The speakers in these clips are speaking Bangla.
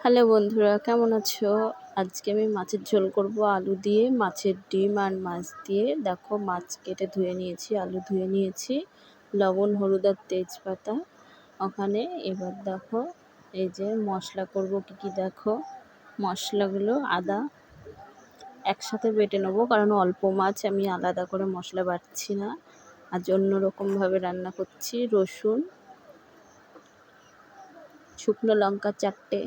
হ্যালো বন্ধুরা, কেমন আছো? আজকে আমি মাছের ঝোল করব আলু দিয়ে, মাছের ডিম আর মাছ দিয়ে। দেখো, মাছ কেটে ধুয়ে নিয়েছি, আলু ধুয়ে নিয়েছি, লবণ, হলুদ আর তেজপাতা ওখানে। এবার দেখো, এই যে মশলা করব কি কি, দেখো মশলাগুলো। আদা একসাথে বেটে নেবো, কারণ অল্প মাছ, আমি আলাদা করে মশলা বাটছি না, আজ অন্যরকমভাবে রান্না করছি। রসুন, শুকনো লঙ্কা 4টে,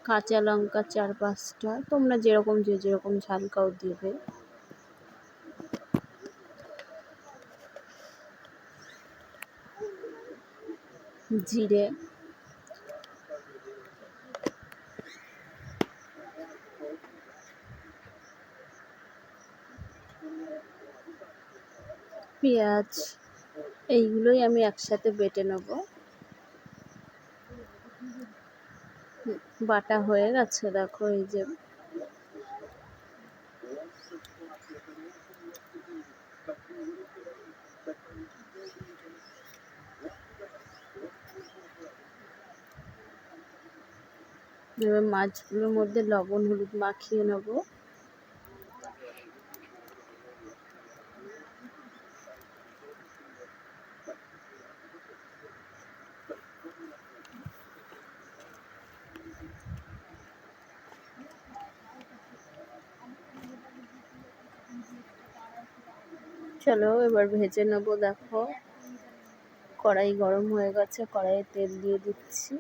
কাঁচা লঙ্কা 4-5টা, তোমরা যে যেরকম ঝাল খাও দেবে। জিরে, পেঁয়াজ, এইগুলোই আমি একসাথে বেটে নেব। বাটা হয়ে গেছে, দেখো এই যে। এবার মাছগুলোর মধ্যে লবণ হলুদ মাখিয়ে নেব। চলো এবার ভেজে নেব। দেখো, কড়াই গরম হয়ে গেছে, কড়াইয়ে তেল দিয়ে দিচ্ছি।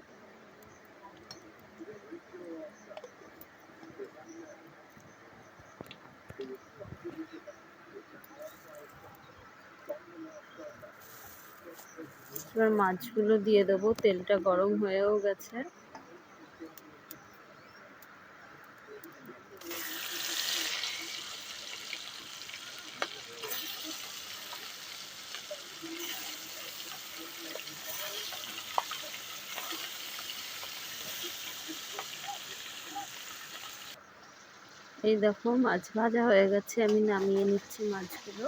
এবার মাছগুলো দিয়ে দেবো, তেলটা গরম হয়েও গেছে। এই দেখো, মাছ ভাজা হয়ে গেছে, আমি নামিয়ে নিচ্ছি মাছগুলো।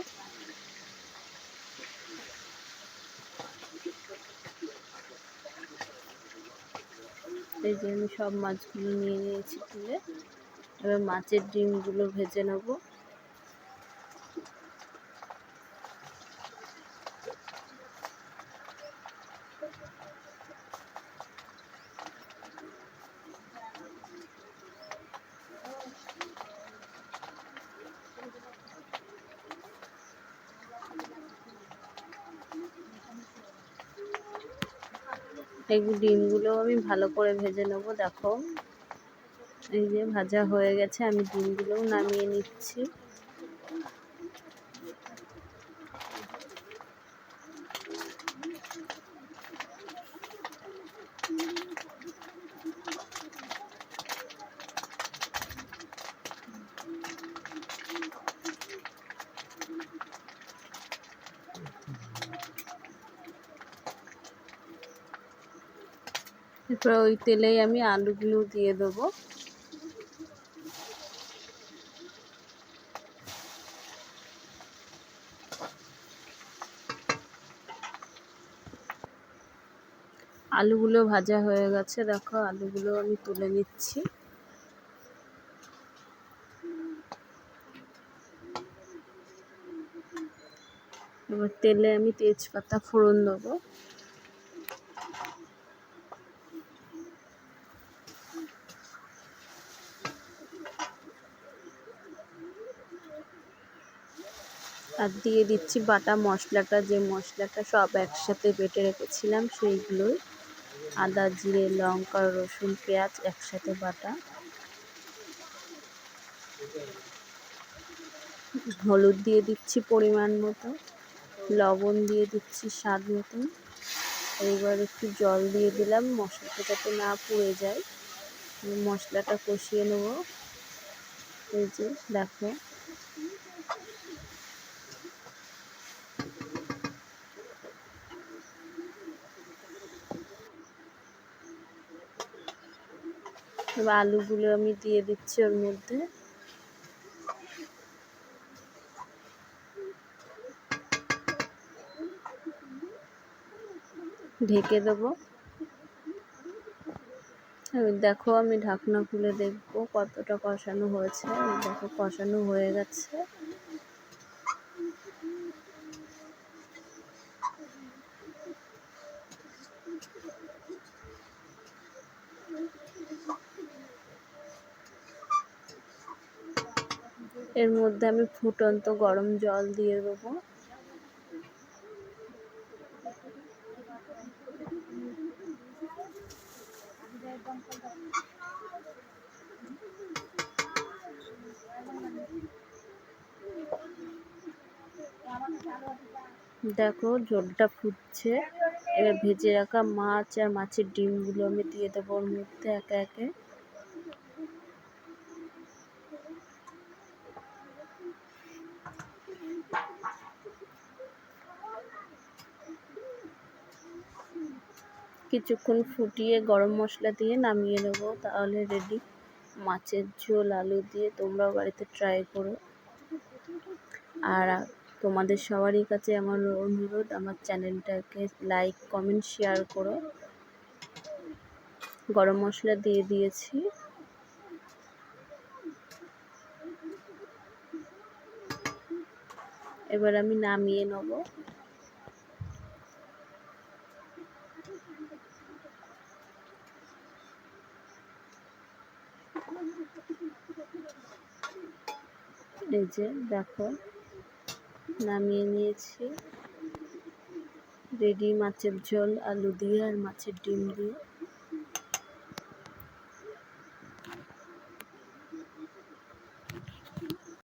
এই যে আমি সব মাছগুলো নিয়ে নিয়েছি তুলে। এবার মাছের ডিমগুলো ভেজে নেব। এই ডিমগুলো আমি ভালো করে ভেজে নেব। দেখো, এই যে ভাজা হয়ে গেছে, আমি ডিমগুলোও নামিয়ে নিচ্ছি। এরপর ওই তেলেই আমি আলুগুলো দিয়ে দেবো। আলুগুলো ভাজা হয়ে গেছে, দেখো আলুগুলো আমি তুলে নিচ্ছি। এবার তেলে আমি তেজপাতা ফোড়ন দেবো। আর দিয়ে দিচ্ছি বাটা মশলাটা, যে মশলাটা সব একসাথে বেটে রেখেছিলাম সেইগুলোই। আদা, জিরে, লঙ্কা, রসুন, পেঁয়াজ একসাথে বাটা। হলুদ দিয়ে দিচ্ছি পরিমাণ মতো, লবণ দিয়ে দিচ্ছি স্বাদ মতন। এইবার একটু জল দিয়ে দিলাম, মশলাটা যাতে না পুড়ে যায়। মশলাটা কষিয়ে নেব। এই যে দেখো, এবার আলুগুলো আমি দিয়ে দিচ্ছি ওর মধ্যে। ঢেকে দেবো। দেখো আমি ঢাকনা খুলে দেখবো কতটা কষানো হয়েছে। দেখো কষানো হয়ে গেছে। এর মধ্যে আমি ফুটন্ত গরম জল দিয়ে দেবো। দেখো ঝোলটা ফুটছে। এবার ভেজে রাখা মাছ আর মাছের ডিমগুলো আমি দিয়ে দেবো ওর মধ্যে একে একে। কিছুক্ষণ ফুটিয়ে গরম মশলা দিয়ে নামিয়ে নেব, তাহলে রেডি মাছের ঝোল আলু দিয়ে। তোমরাও বাড়িতে ট্রাই করো। আর তোমাদের সবারই কাছে আমার অনুরোধ, আমার চ্যানেলটাকে লাইক কমেন্ট শেয়ার করো। গরম মশলা দিয়ে দিয়েছি। এবার আমি নামিয়ে নেব। এই যে দেখো নামিয়ে নিয়েছি। রেডি মাছের ঝোল আলু দিয়ে আর মাছের ডিম দিয়ে।